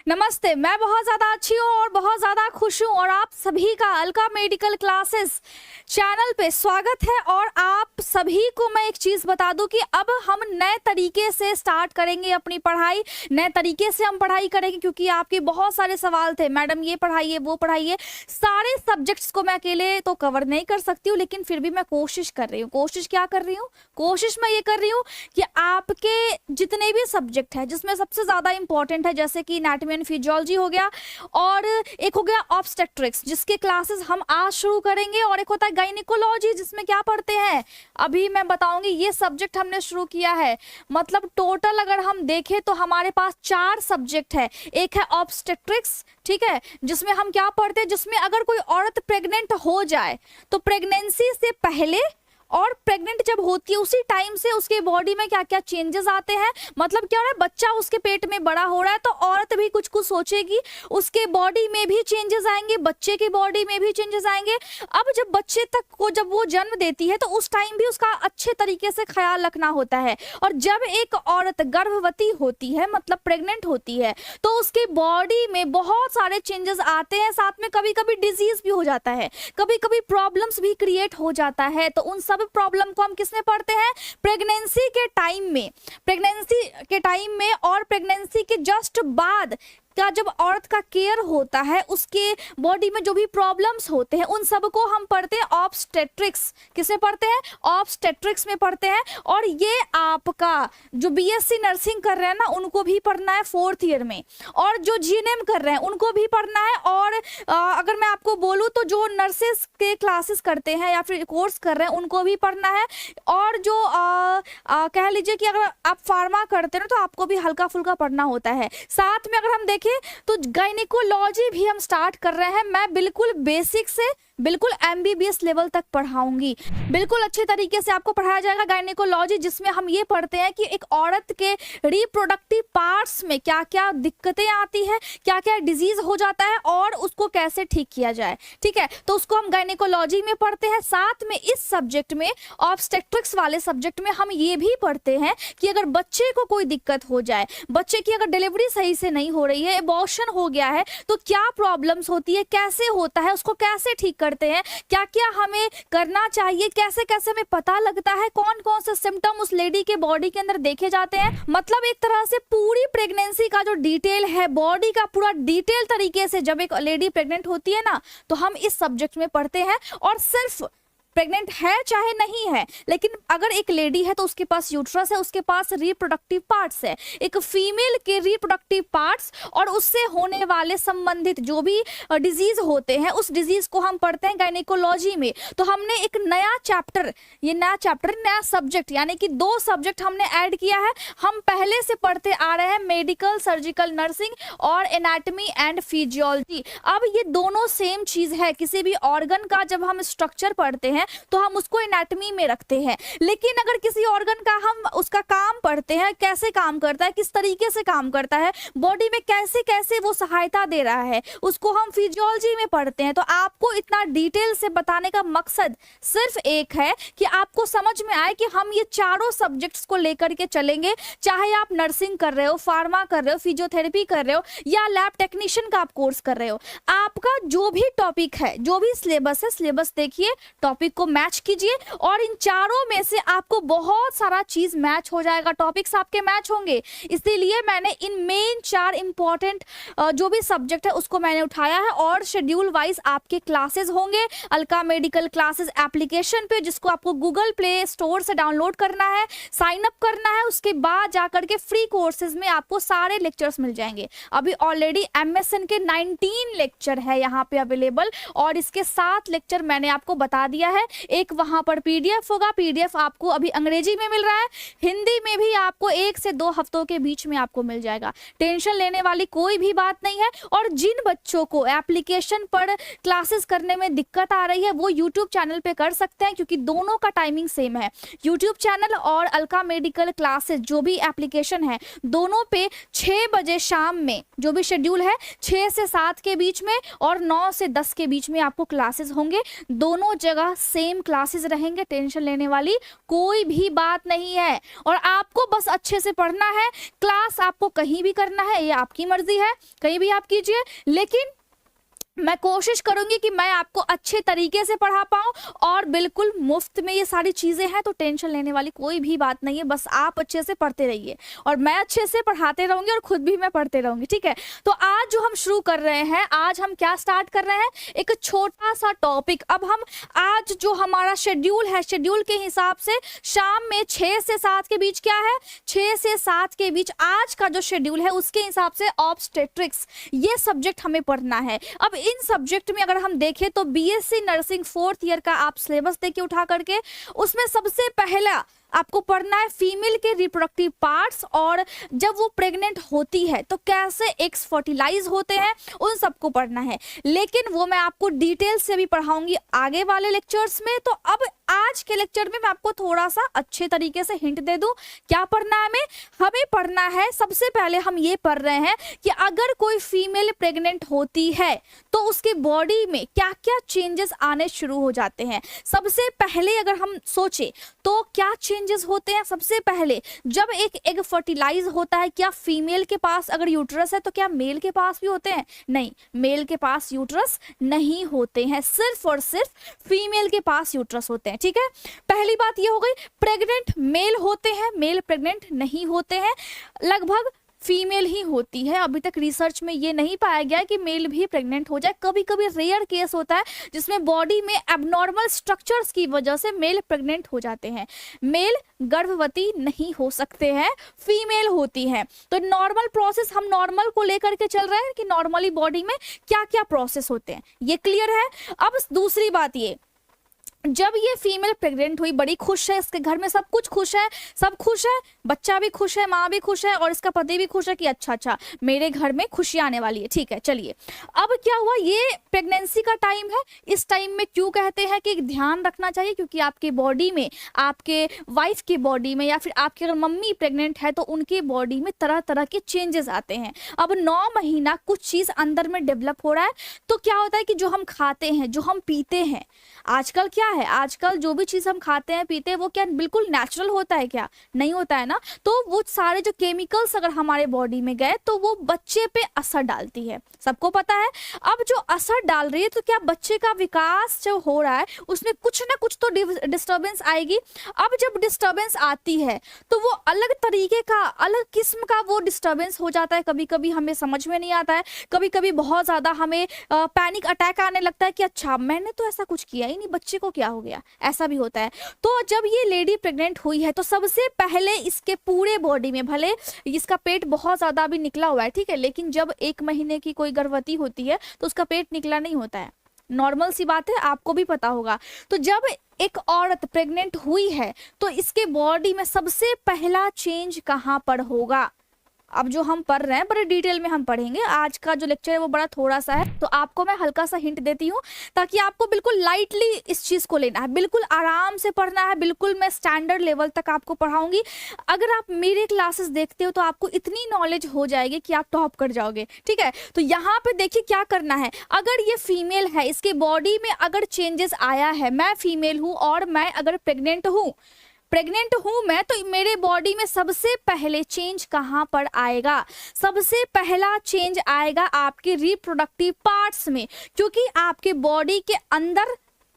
नमस्ते। मैं बहुत ज़्यादा अच्छी हूँ और बहुत ज़्यादा खुश हूँ और आप सभी का अलका मेडिकल क्लासेस चैनल पे स्वागत है। और आप सभी को मैं एक चीज़ बता दूं कि अब हम नए तरीके से स्टार्ट करेंगे अपनी पढ़ाई, नए तरीके से हम पढ़ाई करेंगे, क्योंकि आपके बहुत सारे सवाल थे, मैडम ये पढ़ाइए वो पढ़ाइए। सारे सब्जेक्ट्स को मैं अकेले तो कवर नहीं कर सकती हूँ, लेकिन फिर भी मैं कोशिश कर रही हूँ। कोशिश क्या कर रही हूँ? कोशिश मैं ये कर रही हूँ कि आपके जितने भी सब्जेक्ट हैं, जिसमें सबसे ज़्यादा इंपॉर्टेंट है, जैसे कि एनाटॉमी एंड फिजियोलॉजी हो गया और एक हो गया ऑब्स्टेट्रिक्स, जिसके क्लासेस हम आज शुरू करेंगे, और एक होता है गायनिकोलॉजी, जिसमें क्या पढ़ते हैं अभी मैं बताऊंगी। ये सब्जेक्ट हमने शुरू किया है, मतलब टोटल अगर हम देखें तो हमारे पास 4 सब्जेक्ट है। एक है ऑब्स्टेट्रिक्स, ठीक है, जिसमें हम क्या पढ़ते हैं, जिसमें अगर कोई औरत प्रेग्नेंट हो जाए तो प्रेगनेंसी से पहले और प्रेग्नेंट जब होती है उसी टाइम से उसके बॉडी में क्या क्या चेंजेस आते हैं। मतलब क्या हो रहा है, बच्चा उसके पेट में बड़ा हो रहा है तो औरत भी कुछ कुछ सोचेगी, उसके बॉडी में भी चेंजेस आएंगे, बच्चे की बॉडी में भी चेंजेस आएंगे। अब जब बच्चे तक को जब वो जन्म देती है तो उस टाइम भी उसका अच्छे तरीके से ख्याल रखना होता है। और जब एक औरत गर्भवती होती है, मतलब प्रेग्नेंट होती है, तो उसकी बॉडी में बहुत सारे चेंजेस आते हैं, साथ में कभी कभी डिजीज भी हो जाता है, कभी कभी प्रॉब्लम्स भी क्रिएट हो जाता है। तो उन सब प्रॉब्लम को हम किसमें पढ़ते हैं? प्रेगनेंसी के टाइम में। प्रेगनेंसी के टाइम में और प्रेगनेंसी के जस्ट बाद का जब औरत का केयर होता है, उसके बॉडी में जो भी प्रॉब्लम्स होते हैं, उन सब को हम पढ़ते हैं ऑब्स्टेट्रिक्स। किसे पढ़ते हैं? ऑब्स्टेट्रिक्स में पढ़ते हैं। और ये आपका जो बीएससी नर्सिंग कर रहे हैं ना, उनको भी पढ़ना है 4th ईयर में, और जो जीएनएम कर रहे हैं उनको भी पढ़ना है। और अगर मैं आपको बोलूँ तो जो नर्सेस के क्लासेस करते हैं या फिर कोर्स कर रहे हैं उनको भी पढ़ना है। और जो कह लीजिए कि अगर आप फार्मा करते हैं ना तो आपको भी हल्का फुल्का पढ़ना होता है। साथ में अगर हम देखें तो गायनिकोलॉजी भी हम स्टार्ट कर रहे हैं। मैं बिल्कुल बेसिक से बिल्कुल एमबीबीएस लेवल तक पढ़ाऊंगी, बिल्कुल अच्छे तरीके से आपको पढ़ाया जाएगा गायनिकोलॉजी, जिसमें हम ये पढ़ते हैं कि एक औरत के रिप्रोडक्टिव पार्ट्स में क्या क्या दिक्कतें आती हैं, क्या क्या डिजीज हो जाता है और उसको कैसे ठीक किया जाए। ठीक है, तो उसको हम गायनिकोलॉजी में पढ़ते हैं। साथ में इस सब्जेक्ट में, ऑब्स्टेट्रिक्स वाले सब्जेक्ट में, हम ये भी पढ़ते हैं कि अगर बच्चे को कोई दिक्कत हो जाए, बच्चे की अगर डिलीवरी सही से नहीं हो रही है, एबॉर्शन हो गया है, तो क्या प्रॉब्लम्स होती है, कैसे होता है, उसको कैसे ठीक करते हैं, क्या क्या हमें करना चाहिए, कैसे कैसे हमें पता लगता है, कौन कौन से सिम्टम उस लेडी के बॉडी के अंदर देखे जाते हैं। मतलब एक तरह से पूरी प्रेगनेंसी का जो डिटेल है, बॉडी का पूरा डिटेल तरीके से जब एक लेडी प्रेग्नेंट होती है ना, तो हम इस सब्जेक्ट में पढ़ते हैं। और सिर्फ प्रेग्नेंट है चाहे नहीं है, लेकिन अगर एक लेडी है तो उसके पास यूट्रस है, उसके पास रिप्रोडक्टिव पार्ट्स है, एक फीमेल के रिप्रोडक्टिव पार्ट्स और उससे होने वाले संबंधित जो भी डिजीज होते हैं, उस डिजीज को हम पढ़ते हैं गायनिकोलॉजी में। तो हमने एक नया चैप्टर, ये नया चैप्टर, नया सब्जेक्ट, यानी कि 2 सब्जेक्ट हमने ऐड किया है। हम पहले से पढ़ते आ रहे हैं मेडिकल सर्जिकल नर्सिंग और एनाटॉमी एंड फिजियोलॉजी। अब ये दोनों सेम चीज है। किसी भी ऑर्गन का जब हम स्ट्रक्चर पढ़ते हैं तो हम उसको एनाटॉमी में रखते हैं, लेकिन अगर किसी ऑर्गन का हम उसका काम पढ़ते हैं, कैसे काम करता है, किस तरीके से काम करता है, बॉडी में कैसे कैसे वो सहायता दे रहा है, उसको हम फिजियोलॉजी में पढ़ते हैं। तो आपको इतना डिटेल से बताने का मकसद सिर्फ एक है कि आपको समझ में आए कि हम ये चारों सब्जेक्ट्स को लेकर के चलेंगे। चाहे आप नर्सिंग कर रहे हो, फार्मा कर रहे हो, फिजियोथेरेपी कर रहे हो या लैब टेक्नीशियन का आप कोर्स कर रहे हो, आपका जो भी टॉपिक है, जो भी सिलेबस है, सिलेबस देखिए, टॉपिक को मैच कीजिए, और इन चारों में से आपको बहुत सारा चीज मैच हो जाएगा, टॉपिक्स आपके मैच होंगे। इसीलिए मैंने इन मेन 4 इंपॉर्टेंट जो भी सब्जेक्ट है उसको मैंने उठाया है, और शेड्यूल वाइज आपके क्लासेस होंगे अलका मेडिकल क्लासेस एप्लीकेशन पे, जिसको आपको गूगल प्ले स्टोर से डाउनलोड करना है, साइन अप करना है। उसके बाद जाकर के फ्री कोर्सेज में आपको सारे लेक्चर्स मिल जाएंगे। अभी ऑलरेडी एमएसएन के 19 लेक्चर है यहाँ पे अवेलेबल, और इसके 7 लेक्चर मैंने आपको बता दिया है। एक वहां पर पीडीएफ होगा, पीडीएफ आपको अभी अंग्रेजी में मिल रहा है, हिंदी में भी आपको 1 से 2 हफ्तों के बीच में आपको मिल जाएगा। टेंशन लेने वाली कोई भी बात नहीं है। और जिन बच्चों को एप्लीकेशन पर क्लासेस करने में दिक्कत आ रही है वो यूट्यूब चैनल पे कर सकते हैं, क्योंकि दोनों का टाइमिंग सेम है। यूट्यूब चैनल और अलका मेडिकल क्लासेस जो भी एप्लीकेशन है, दोनों पे 6 बजे शाम में जो भी शेड्यूल है, 6 से 7 के बीच में और 9 से 10 के बीच में आपको क्लासेस होंगे। दोनों जगह सेम क्लासेस रहेंगे, टेंशन लेने वाली कोई भी बात नहीं है। और आपको बस अच्छे से पढ़ना है, क्लास आपको कहीं भी करना है, ये आपकी मर्जी है, कहीं भी आप कीजिए, लेकिन मैं कोशिश करूंगी कि मैं आपको अच्छे तरीके से पढ़ा पाऊं और बिल्कुल मुफ्त में ये सारी चीजें हैं, तो टेंशन लेने वाली कोई भी बात नहीं है। बस आप अच्छे से पढ़ते रहिए और मैं अच्छे से पढ़ाते रहूंगी और खुद भी मैं पढ़ते रहूंगी, ठीक है। तो आज जो हम शुरू कर रहे हैं, आज हम क्या स्टार्ट कर रहे हैं, एक छोटा सा टॉपिक। अब हम आज जो हमारा शेड्यूल है, शेड्यूल के हिसाब से शाम में 6 से 7 के बीच क्या है, 6 से 7 के बीच आज का जो शेड्यूल है उसके हिसाब से ऑब्स्टेट्रिक्स ये सब्जेक्ट हमें पढ़ना है। अब इन सब्जेक्ट में अगर हम देखें तो बीएससी नर्सिंग 4th ईयर का आप सिलेबस देखिए उठा करके, उसमें सबसे पहला आपको पढ़ना है फीमेल के रिप्रोडक्टिव पार्ट्स, और जब वो प्रेग्नेंट होती है तो कैसे एग्स फर्टिलाइज होते हैं, उन सबको पढ़ना है। लेकिन वो मैं आपको डिटेल से भी पढ़ाऊंगी आगे वाले लेक्चर्स में। तो अब आज के लेक्चर में मैं आपको थोड़ा सा अच्छे तरीके से हिंट दे दूं, क्या पढ़ना है हमें पढ़ना है। सबसे पहले हम ये पढ़ रहे हैं कि अगर कोई फीमेल प्रेग्नेंट होती है तो उसके बॉडी में क्या क्या चेंजेस आने शुरू हो जाते हैं। सबसे पहले अगर हम सोचे तो क्या चेंजेस होते हैं, सबसे पहले जब एक एग फर्टिलाइज होता है, क्या फीमेल के पास अगर यूट्रस है तो क्या मेल के पास भी होते हैं? नहीं, मेल के पास यूट्रस नहीं होते हैं, सिर्फ और सिर्फ फीमेल के पास यूट्रस होते हैं, ठीक है। पहली बात ये हो गई। प्रेग्नेंट मेल होते हैं, मेल प्रेग्नेंट नहीं होते हैं, लगभग फीमेल ही होती है। अभी तक रिसर्च में ये नहीं पाया गया कि मेल भी प्रेग्नेंट हो जाए। कभी कभी रेयर केस होता है जिसमें बॉडी में एबनॉर्मल स्ट्रक्चर्स की वजह से मेल प्रेग्नेंट हो जाते हैं। मेल गर्भवती नहीं हो सकते हैं, फीमेल होती है। तो नॉर्मल प्रोसेस, हम नॉर्मल को लेकर के चल रहे हैं कि नॉर्मली बॉडी में क्या क्या प्रोसेस होते हैं, ये क्लियर है। अब दूसरी बात ये, जब ये फीमेल प्रेग्नेंट हुई, बड़ी खुश है, इसके घर में सब कुछ खुश है, सब खुश है, बच्चा भी खुश है, माँ भी खुश है और इसका पति भी खुश है कि अच्छा मेरे घर में खुशी आने वाली है, ठीक है। चलिए, अब क्या हुआ, ये प्रेगनेंसी का टाइम है। इस टाइम में क्यों कहते हैं कि ध्यान रखना चाहिए, क्योंकि आपके बॉडी में, आपके वाइफ की बॉडी में या फिर आपकी अगर मम्मी प्रेग्नेंट है तो उनके बॉडी में तरह तरह के चेंजेस आते हैं। अब 9 महीना कुछ चीज अंदर में डेवलप हो रहा है, तो क्या होता है कि जो हम खाते हैं, जो हम पीते हैं, आजकल क्या है, आजकल जो भी चीज हम खाते हैं पीते हैं वो क्या बिल्कुल नेचुरल होता है? क्या नहीं होता है ना। तो वो सारे जो केमिकल्स अगर हमारे बॉडी में गए तो वो बच्चे पे असर डालती है, सबको पता है। अब जो असर डाल रही है तो क्या बच्चे का विकास जो हो रहा है उसमें कुछ ना कुछ तो डिस्टर्बेंस आएगी। अब जब डिस्टर्बेंस आती है तो वो अलग तरीके का, अलग किस्म का वो डिस्टर्बेंस हो जाता है। कभी कभी हमें समझ में नहीं आता है, कभी कभी बहुत ज्यादा हमें पैनिक अटैक आने लगता है कि अच्छा मैंने तो ऐसा कुछ किया ही नहीं, बच्चे को क्या हो गया, ऐसा भी होता है। तो जब ये लेडी प्रेग्नेंट हुई है तो सबसे पहले इसके पूरे बॉडी में, भले इसका पेट बहुत ज्यादा अभी निकला हुआ है, ठीक है, लेकिन जब 1 महीने की कोई गर्भवती होती है तो उसका पेट निकला नहीं होता है, नॉर्मल सी बात है, आपको भी पता होगा। तो जब एक औरत प्रेग्नेंट हुई है तो इसके बॉडी में सबसे पहला चेंज कहां पर होगा। अब जो हम पढ़ रहे हैं बड़े डिटेल में हम पढ़ेंगे, आज का जो लेक्चर है वो बड़ा थोड़ा सा है, तो आपको मैं हल्का सा हिंट देती हूँ ताकि आपको बिल्कुल लाइटली इस चीज को लेना है, बिल्कुल आराम से पढ़ना है, बिल्कुल मैं स्टैंडर्ड लेवल तक आपको पढ़ाऊंगी। अगर आप मेरे क्लासेस देखते हो तो आपको इतनी नॉलेज हो जाएगी कि आप टॉप कर जाओगे, ठीक है। तो यहाँ पे देखिए क्या करना है, अगर ये फीमेल है, इसके बॉडी में अगर चेंजेस आया है, मैं फीमेल हूँ और मैं अगर प्रेग्नेंट हूं मैं, तो मेरे बॉडी में सबसे पहले चेंज कहां पर आएगा, सबसे पहला चेंज आएगा आपके रिप्रोडक्टिव पार्ट्स में, क्योंकि आपके बॉडी के अंदर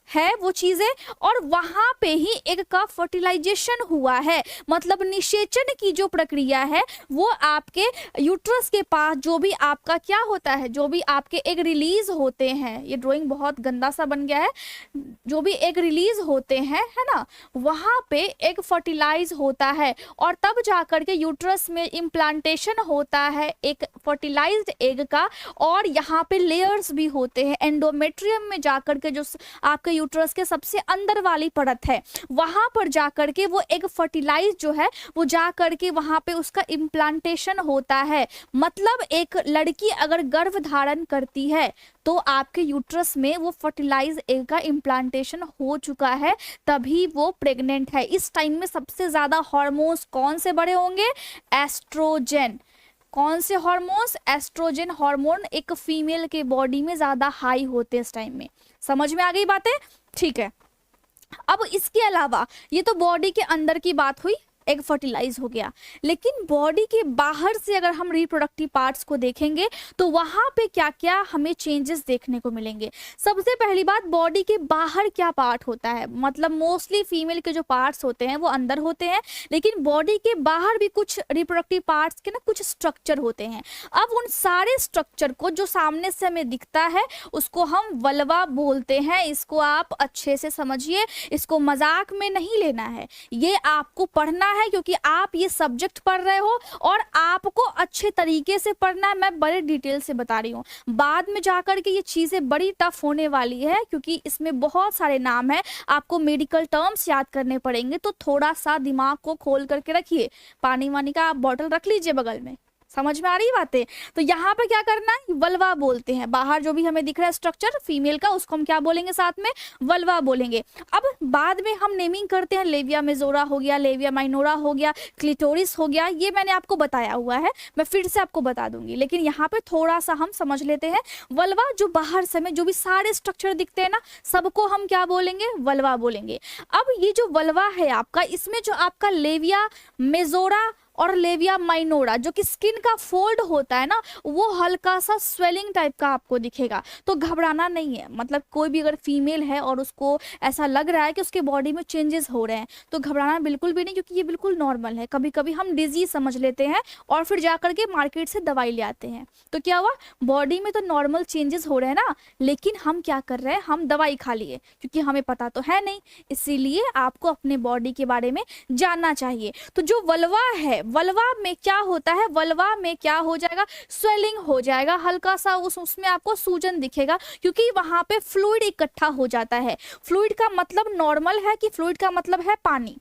है वो चीजें और वहां पे ही एग का फर्टिलाइजेशन हुआ है। मतलब निषेचन की जो प्रक्रिया है वो आपके यूट्रस के पास जो भी आपका क्या होता है, जो भी आपके एग रिलीज होते हैं, ये ड्राइंग बहुत गंदा सा बन गया है, जो भी एग रिलीज होते हैं, है ना, वहां पे एग फर्टिलाइज होता है और तब जाकर के यूट्रस में इम्प्लांटेशन होता है एक फर्टिलाइज्ड एग का। और यहाँ पे लेयर्स भी होते हैं, एंडोमेट्रियम में जाकर के जो आपके यूट्रस के सबसे अंदर वाली परत है, वहां पर जाकर के वो एग फर्टिलाइज जो है वो जाकर के वहां पे उसका इम्प्लांटेशन होता है। मतलब एक लड़की अगर गर्भ धारण करती है तो आपके यूट्रस में वो फर्टिलाइज एग का इम्प्लांटेशन हो चुका है, तभी वो प्रेग्नेंट है। इस टाइम में सबसे ज्यादा हार्मोन्स कौन से बड़े होंगे, एस्ट्रोजन। कौन से हार्मोन्स, एस्ट्रोजन हार्मोन एक फीमेल के बॉडी में ज्यादा हाई होते हैं इस टाइम में। समझ में आ गई बातें, ठीक है। अब इसके अलावा ये तो बॉडी के अंदर की बात हुई, एग फर्टिलाइज हो गया, लेकिन बॉडी के बाहर से अगर हम रिप्रोडक्टिव पार्ट्स को देखेंगे तो वहां पे क्या क्या हमें चेंजेस देखने को मिलेंगे। सबसे पहली बात, बॉडी के बाहर क्या पार्ट होता है, मतलब मोस्टली फीमेल के जो पार्ट्स होते हैं वो अंदर होते हैं, लेकिन बॉडी के बाहर भी कुछ रिप्रोडक्टिव पार्ट्स के ना कुछ स्ट्रक्चर होते हैं। अब उन सारे स्ट्रक्चर को जो सामने से हमें दिखता है उसको हम वल्वा बोलते हैं। इसको आप अच्छे से समझिए, इसको मजाक में नहीं लेना है, ये आपको पढ़ना है क्योंकि आप ये सब्जेक्ट पढ़ रहे हो और आपको अच्छे तरीके से पढ़ना है। मैं बड़े डिटेल से बता रही हूँ, बाद में जाकर के ये चीजें बड़ी टफ होने वाली है क्योंकि इसमें बहुत सारे नाम है, आपको मेडिकल टर्म्स याद करने पड़ेंगे। तो थोड़ा सा दिमाग को खोल करके रखिए, पानी वानी का आप बॉटल रख लीजिए बगल में। समझ में आ रही बातें? तो यहाँ पे क्या करना है, वल्वा बोलते हैं। बाहर जो भी हमें दिख रहा है स्ट्रक्चर फीमेल का, उसको हम क्या बोलेंगे, साथ में वल्वा बोलेंगे। अब बाद में हम नेमिंग करते हैं, लेविया मेजोरा हो गया, लेविया माइनोरा हो गया, क्लिटोरिस हो गया, ये मैंने आपको बताया हुआ है, मैं फिर से आपको बता दूंगी, लेकिन यहाँ पे थोड़ा सा हम समझ लेते हैं। वल्वा जो बाहर से हमें जो भी सारे स्ट्रक्चर दिखते हैं ना, सबको हम क्या बोलेंगे, वल्वा बोलेंगे। अब ये जो वल्वा है आपका, इसमें जो आपका लेविया मेजोरा और लेविया माइनोरा जो कि स्किन का फोल्ड होता है ना, वो हल्का सा स्वेलिंग टाइप का आपको दिखेगा। तो घबराना नहीं है, मतलब कोई भी अगर फीमेल है और उसको ऐसा लग रहा है कि उसके बॉडी में चेंजेस हो रहे हैं तो घबराना बिल्कुल भी नहीं, क्योंकि ये बिल्कुल नॉर्मल है। कभी कभी हम डिजीज समझ लेते हैं और फिर जाकर के मार्केट से दवाई ले आते हैं, तो क्या हुआ, बॉडी में तो नॉर्मल चेंजेस हो रहे हैं ना, लेकिन हम क्या कर रहे हैं, हम दवाई खा लिए, क्योंकि हमें पता तो है नहीं। इसीलिए आपको अपने बॉडी के बारे में जानना चाहिए। तो जो वल्वा है, वल्वा में क्या होता है, वल्वा में क्या हो जाएगा, स्वेलिंग हो जाएगा, हल्का सा उसमें आपको सूजन दिखेगा, क्योंकि वहां पे फ्लूइड इकट्ठा हो जाता है। फ्लूइड का मतलब नॉर्मल है कि फ्लूइड का मतलब है पानी,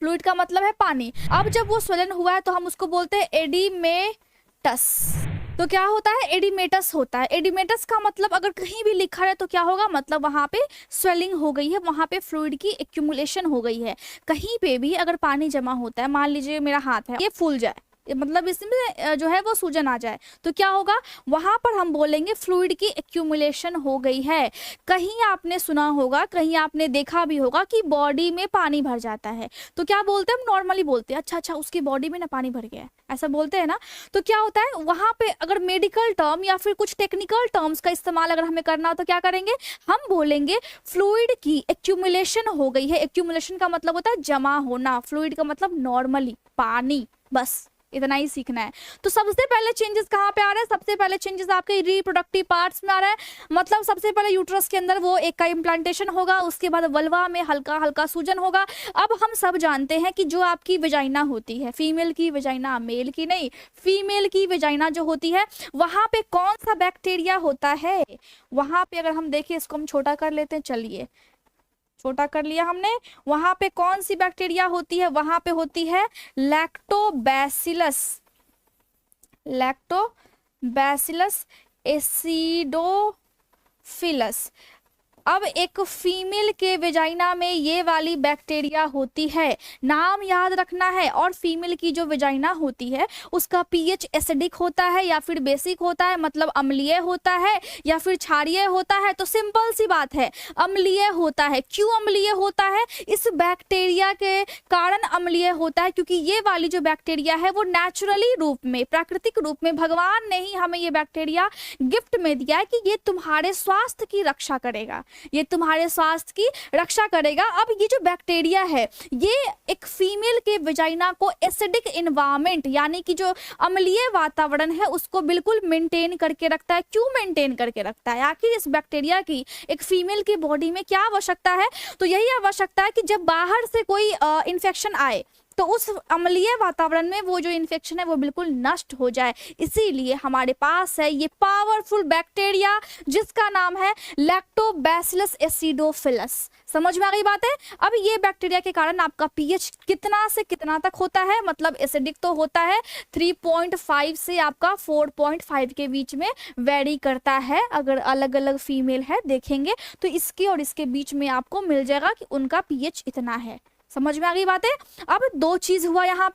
फ्लूइड का मतलब है पानी। अब जब वो स्वेलन हुआ है तो हम उसको बोलते हैं एडिमेटस। तो क्या होता है, एडिमेटस होता है। एडिमेटस का मतलब अगर कहीं भी लिखा है तो क्या होगा, मतलब वहां पे स्वेलिंग हो गई है, वहां पे फ्लूइड की एक्यूमुलेशन हो गई है। कहीं पे भी अगर पानी जमा होता है, मान लीजिए मेरा हाथ है, ये फूल जाए, मतलब इसमें जो है वो सूजन आ जाए, तो क्या होगा, वहां पर हम बोलेंगे फ्लूइड की एक्यूमुलेशन हो गई है। कहीं आपने सुना होगा, कहीं आपने देखा भी होगा कि बॉडी में पानी भर जाता है, तो क्या बोलते हैं, हम नॉर्मली बोलते हैं अच्छा अच्छा उसकी बॉडी में ना पानी भर गया है, ऐसा बोलते हैं ना। तो क्या होता है, वहां पे अगर मेडिकल टर्म या फिर कुछ टेक्निकल टर्म्स का इस्तेमाल अगर हमें करना हो तो क्या करेंगे, हम बोलेंगे फ्लूइड की एक्यूमुलेशन हो गई है। एक्यूमुलेशन का मतलब होता है जमा होना, फ्लूइड का मतलब नॉर्मली पानी, बस इतना ही सीखना है। तो सबसे पहले चेंजेस कहाँ पे आ रहे हैं, सबसे पहले चेंजेस आपके रिप्रोडक्टिव पार्ट्स में आ रहा है। मतलब सबसे पहले यूट्रस के अंदर वो एक का इम्प्लांटेशन होगा, उसके बाद वल्वा में हल्का हल्का सूजन होगा। अब हम सब जानते हैं कि जो आपकी वेजाइना होती है, फीमेल की वेजाइना, मेल की नहीं, फीमेल की वेजाइना जो होती है, वहां पे कौन सा बैक्टीरिया होता है, वहां पे अगर हम देखें, इसको हम छोटा कर लेते हैं, चलिए छोटा कर लिया हमने, वहां पे कौन सी बैक्टीरिया होती है, वहां पे होती है लैक्टोबैसिलस, लैक्टोबैसिलस एसिडोफिलस। अब एक फीमेल के वेजाइना में ये वाली बैक्टीरिया होती है, नाम याद रखना है। और फीमेल की जो वेजाइना होती है उसका पीएच एसिडिक होता है या फिर बेसिक होता है, मतलब अम्लीय होता है या फिर क्षारीय होता है। तो सिंपल सी बात है, अम्लीय होता है। क्यों अम्लीय होता है, इस बैक्टीरिया के कारण अम्लीय होता है क्योंकि ये वाली जो बैक्टीरिया है वो नेचुरली रूप में, प्राकृतिक रूप में भगवान ने ही हमें ये बैक्टीरिया गिफ्ट में दिया है कि ये तुम्हारे स्वास्थ्य की रक्षा करेगा, ये तुम्हारे स्वास्थ्य की रक्षा करेगा। अब ये जो बैक्टीरिया है ये एक फीमेल के वेजाइना को एसिडिक एनवायरनमेंट, यानी कि जो अम्लीय वातावरण है उसको बिल्कुल मेंटेन करके रखता है। क्यों मेंटेन करके रखता है, आखिर इस बैक्टीरिया की एक फीमेल की बॉडी में क्या आवश्यकता है, तो यही आवश्यकता है कि जब बाहर से कोई इन्फेक्शन आए तो उस अम्लीय वातावरण में वो जो इन्फेक्शन है वो बिल्कुल नष्ट हो जाए। इसीलिए हमारे पास है ये पावरफुल बैक्टीरिया जिसका नाम है लैक्टोबैसिलस एसिडोफिलस। समझ में आ गई बात है। अब ये बैक्टीरिया के कारण आपका पीएच कितना से कितना तक होता है, मतलब एसिडिक तो होता है 3.5 से आपका 4.5 के बीच में वेरी करता है। अगर अलग अलग फीमेल है देखेंगे तो इसके और इसके बीच में आपको मिल जाएगा कि उनका पीएच इतना है। समझ में आ गई बातें। अब दो चीज हुआ यहाँ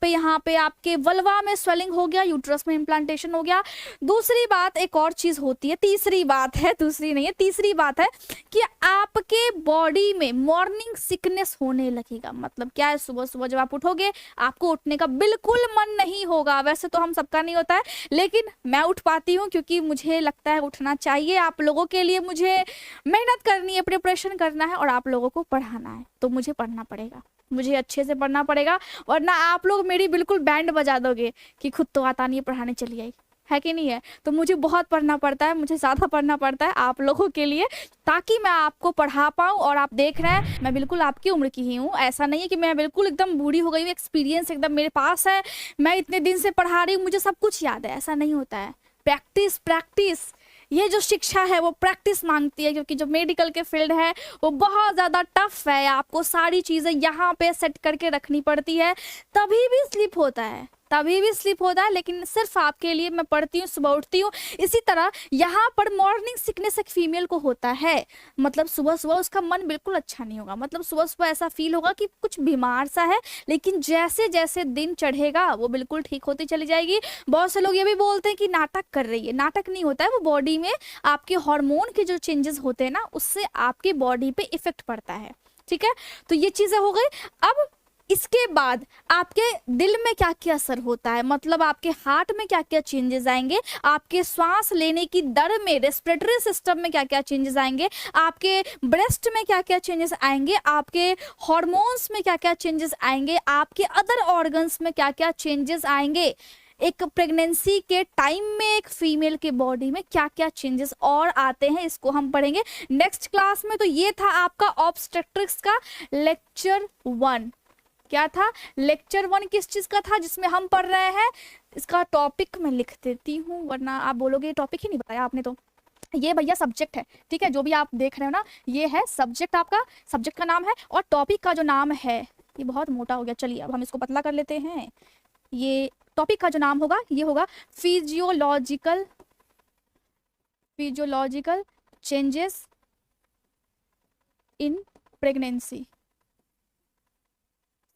पे आपके वल्वा में स्वेलिंग हो गया, यूट्रस में इम्प्लांटेशन हो गया। दूसरी बात एक और चीज होती है, तीसरी बात है, दूसरी नहीं है, तीसरी बात है कि आपके बॉडी में मॉर्निंग सिकनेस होने लगेगा। मतलब क्या है, सुबह सुबह जब आप उठोगे आपको उठने का बिल्कुल मन नहीं होगा। वैसे तो हम सबका नहीं होता है, लेकिन मैं उठ पाती हूँ क्योंकि मुझे लगता है उठना चाहिए। आप लोगों के लिए मुझे मेहनत करनी है, प्रिपरेशन करना है और आप लोगों को पढ़ाना है, तो मुझे पढ़ना पड़ेगा, मुझे अच्छे से पढ़ना पड़ेगा। वरना आप लोग मेरी बिल्कुल बैंड बजा दोगे कि खुद तो आता नहीं है, पढ़ाने चली आई, है कि नहीं है। तो मुझे बहुत पढ़ना पड़ता है, मुझे ज़्यादा पढ़ना पड़ता है आप लोगों के लिए, ताकि मैं आपको पढ़ा पाऊँ। और आप देख रहे हैं मैं बिल्कुल आपकी उम्र की ही हूँ, ऐसा नहीं है कि मैं बिल्कुल एकदम बूढ़ी हो गई हूँ। एक्सपीरियंस एकदम मेरे पास है, मैं इतने दिन से पढ़ा रही हूँ, मुझे सब कुछ याद है, ऐसा नहीं होता है। प्रैक्टिस प्रैक्टिस, ये जो शिक्षा है वो प्रैक्टिस मांगती है, क्योंकि जो मेडिकल के फील्ड है वो बहुत ज़्यादा टफ है। आपको सारी चीज़ें यहाँ पे सेट करके रखनी पड़ती है, तभी भी स्लिप होता है, तभी भी स्लिप होता है। लेकिन सिर्फ आपके लिए मैं पढ़ती हूँ, सुबह उठती हूँ। इसी तरह यहाँ पर मॉर्निंग सिकनेस एक फीमेल को होता है, मतलब सुबह सुबह उसका मन बिल्कुल अच्छा नहीं होगा, मतलब सुबह सुबह ऐसा फील होगा कि कुछ बीमार सा है। लेकिन जैसे जैसे दिन चढ़ेगा वो बिल्कुल ठीक होती चली जाएगी। बहुत से लोग ये भी बोलते हैं कि नाटक कर रही है, नाटक नहीं होता है, वो बॉडी में आपके हार्मोन के जो चेंजेस होते हैं ना, उससे आपकी बॉडी पे इफेक्ट पड़ता है। ठीक है, तो ये चीजें हो गई। अब इसके बाद आपके दिल में क्या क्या असर होता है, मतलब आपके हार्ट में क्या क्या चेंजेस आएंगे, आपके श्वास लेने की दर में, रेस्पिरेटरी सिस्टम में क्या क्या चेंजेस आएंगे, आपके ब्रेस्ट में क्या क्या चेंजेस आएंगे, आपके हार्मोन्स में क्या क्या चेंजेस आएंगे, आपके अदर ऑर्गन्स में क्या क्या चेंजेस आएंगे, एक प्रेगनेंसी के टाइम में एक फीमेल के बॉडी में क्या क्या चेंजेस और आते हैं, इसको हम पढ़ेंगे नेक्स्ट क्लास में। तो ये था आपका ऑब्स्टेट्रिक्स का लेक्चर 1। क्या था लेक्चर 1, किस चीज का था, जिसमें हम पढ़ रहे हैं। इसका टॉपिक मैं लिख देती हूँ, वरना आप बोलोगे टॉपिक ही नहीं बताया आपने। तो ये भैया सब्जेक्ट है, ठीक है, जो भी आप देख रहे हो ना, ये है सब्जेक्ट, आपका सब्जेक्ट का नाम है। और टॉपिक का जो नाम है, ये बहुत मोटा हो गया, चलिए अब हम इसको पतला कर लेते हैं। ये टॉपिक का जो नाम होगा ये होगा physiological changes in pregnancy,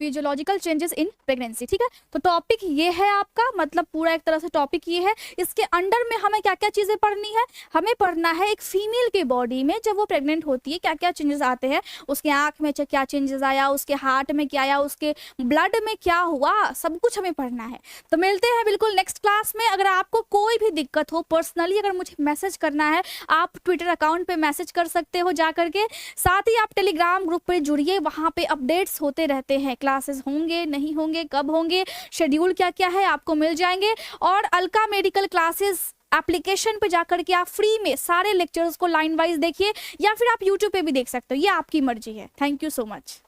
physiological changes in pregnancy. ठीक है, तो टॉपिक ये है आपका, मतलब पूरा एक तरह से टॉपिक ये है। इसके अंडर में हमें क्या क्या चीजें पढ़नी है, हमें पढ़ना है एक फीमेल के बॉडी में जब वो प्रेग्नेंट होती है क्या क्या चेंजेस आते हैं, उसके आंख में क्या चेंजेस आया, उसके हार्ट में क्या आया, उसके ब्लड में क्या हुआ, सब कुछ हमें पढ़ना है। तो मिलते हैं बिल्कुल नेक्स्ट क्लास में। अगर आपको कोई भी दिक्कत हो, पर्सनली अगर मुझे मैसेज करना है, आप ट्विटर अकाउंट पे मैसेज कर सकते हो जा करके। साथ ही आप टेलीग्राम ग्रुप पे जुड़िए, वहाँ पे अपडेट्स होते रहते हैं, क्लासेस होंगे नहीं होंगे, कब होंगे, शेड्यूल क्या क्या है आपको मिल जाएंगे। और अलका मेडिकल क्लासेस एप्लीकेशन पे जाकर के आप फ्री में सारे लेक्चर्स को लाइन वाइज देखिए, या फिर आप यूट्यूब पे भी देख सकते हो, ये आपकी मर्जी है। Thank you so much.